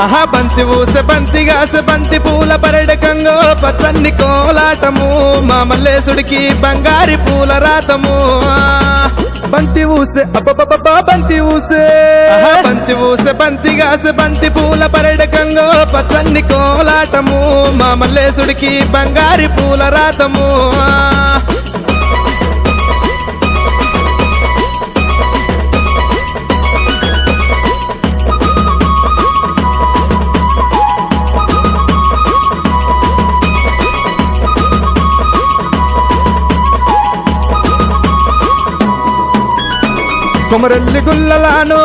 ఆహా బంతి ఊసె బంతిగాసె బంతి పూల పరడకంగో పచ్చన్ని కోలాటము మా మల్లేశుడికి బంగారి పూల రాతము బంతి ఊసె అబ్బబ్బబ్బా బంతి ఊసే బంతి ఊసె బంతిగాసె బంతి పూల పరడకంగో పచ్చన్ని కోలాటము మా మల్లేశుడికి బంగారి పూల రాతము కొమరల్లి గుల్లలాను